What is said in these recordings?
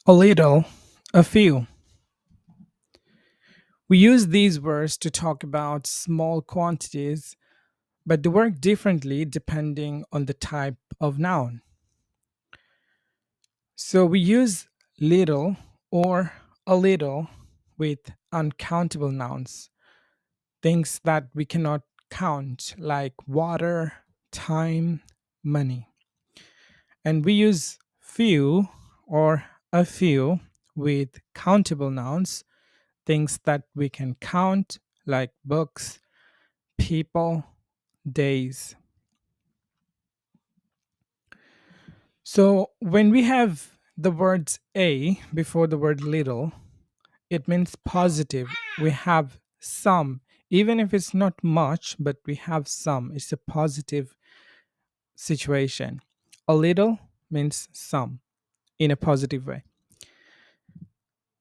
A little, a few. We use these words to talk about small quantities, but they work differently depending on the type of noun. So we use little or a little with uncountable nouns, things that we cannot count, like water, time, money. And we use few or a few with countable nouns, things that we can count, like books, people, days. So when we have the words a before the word little, it means positive. We have some, even if it's not much, but we have some. It's a positive situation. A little means some in a positive way.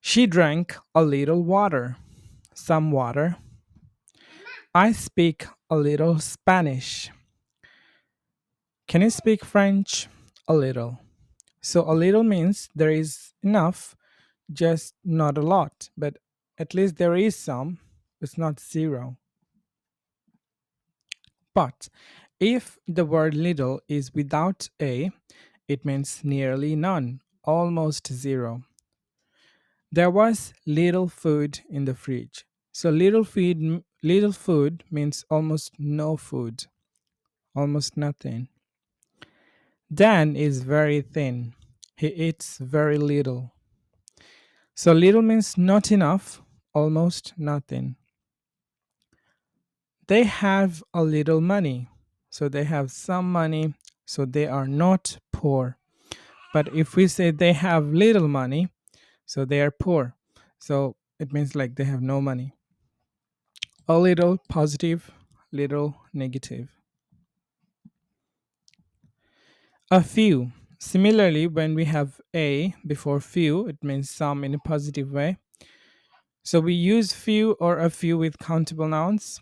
She drank a little water, some water. I speak a little Spanish. Can you speak French? A little. So a little means there is enough, just not a lot, but at least there is some. It's not zero. But if the word little is without a, it means nearly none, almost zero. There was little food in the fridge. So little food means almost no food, almost nothing. Dan is very thin. He eats very little. So little means not enough, almost nothing. They have a little money. So they have some money, so they are not poor. But if we say they have little money, so they are poor. So it means like they have no money. A little positive, little negative. A few. Similarly, when we have a before few, it means some in a positive way. So we use few or a few with countable nouns.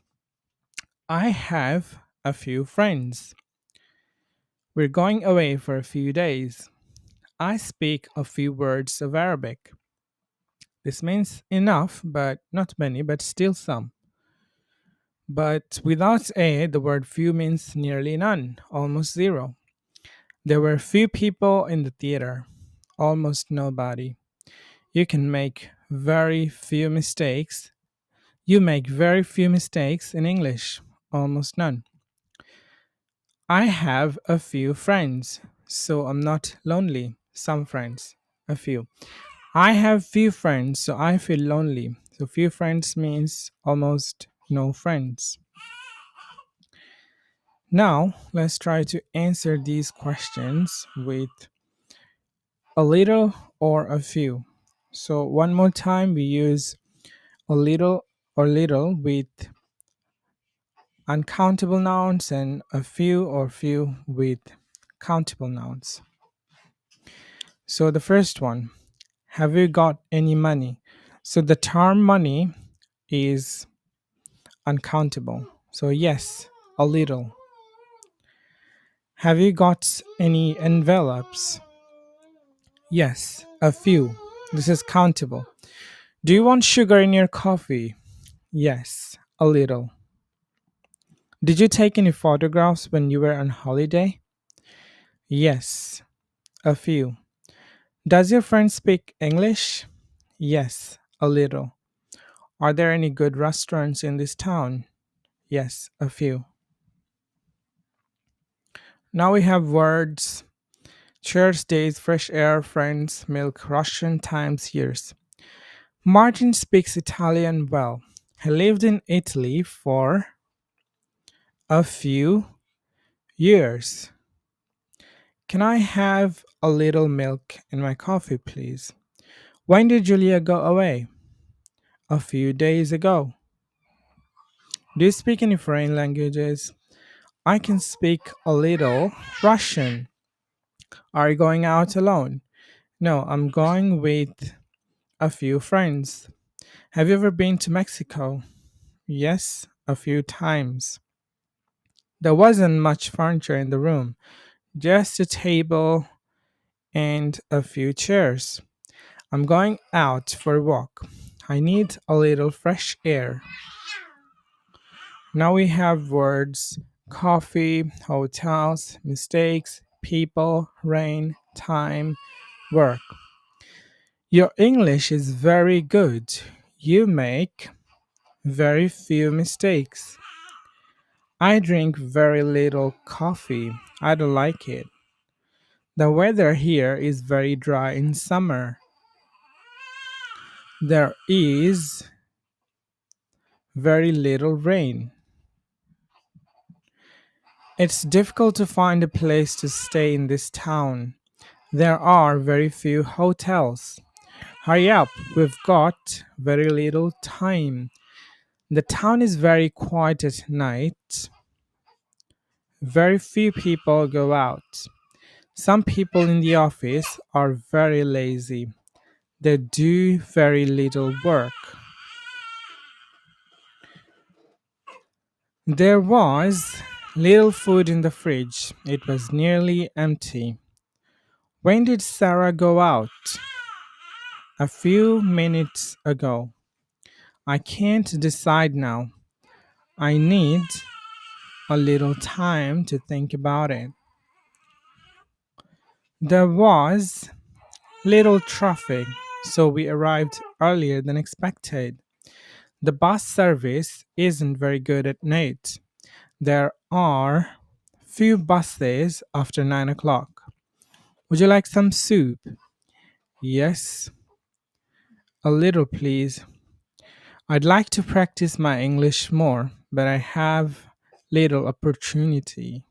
I have a few friends. We're going away for a few days. I speak a few words of Arabic. This means enough, but not many, but still some. But without a, the word few means nearly none, almost zero. There were few people in the theater, almost nobody. You can make very few mistakes. You make very few mistakes in English, almost none. I have a few friends, so I'm not lonely. Some friends, a few. I have few friends, so I feel lonely. So few friends means almost no friends. Now, let's try to answer these questions with a little or a few. So, one more time, we use a little or little with uncountable nouns and a few or few with countable nouns. So, the first one, have you got any money? So, the term money is uncountable. So, yes, a little. Have you got any envelopes? Yes, a few. This is countable. Do you want sugar in your coffee? Yes, a little. Did you take any photographs when you were on holiday? Yes, a few. Does your friend speak English? Yes, a little. Are there any good restaurants in this town? Yes, a few. Now we have words: church days, fresh air, friends, milk, Russian times, years. Martin speaks Italian well. He lived in Italy for a few years. Can I have a little milk in my coffee, please? When did Julia go away? A few days ago. Do you speak any foreign languages? I can speak a little Russian. Are you going out alone? No, I'm going with a few friends. Have you ever been to Mexico? Yes, a few times. There wasn't much furniture in the room, just a table and a few chairs. I'm going out for a walk. I need a little fresh air. Now we have words coffee, hotels, mistakes, people, rain, time, work. Your English is very good. You make very few mistakes. I drink very little coffee. I don't like it. The weather here is very dry in summer. There is very little rain. It's difficult to find a place to stay in this town. There are very few hotels. Hurry up, we've got very little time. The town is very quiet at night. Very few people go out. Some people in the office are very lazy. They do very little work. There was little food in the fridge. It was nearly empty. When did Sarah go out? A few minutes ago. I can't decide now. I need a little time to think about it. There was little traffic, so we arrived earlier than expected. The bus service isn't very good at night. There are few buses after 9 o'clock. Would you like some soup? Yes, a little, please. I'd like to practice my English more, but I have little opportunity.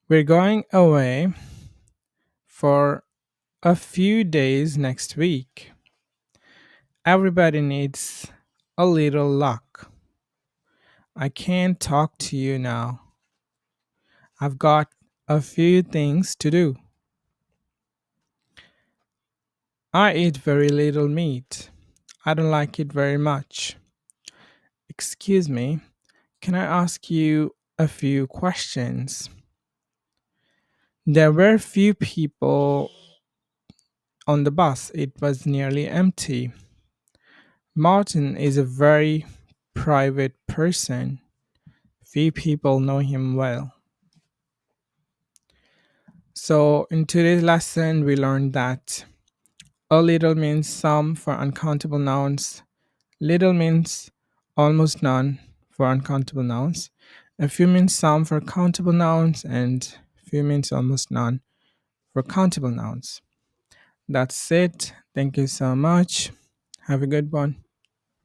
We're going away for a few days next week. Everybody needs a little luck. I can't talk to you now. I've got a few things to do. I eat very little meat. I don't like it very much. Excuse me, can I ask you a few questions? There were few people on the bus. It was nearly empty. Martin is a very private person. Few people know him well. So, in today's lesson, we learned that a little means some for uncountable nouns, little means almost none for uncountable nouns, a few means some for countable nouns, and few means almost none for countable nouns. That's it. Thank you so much. Have a good one.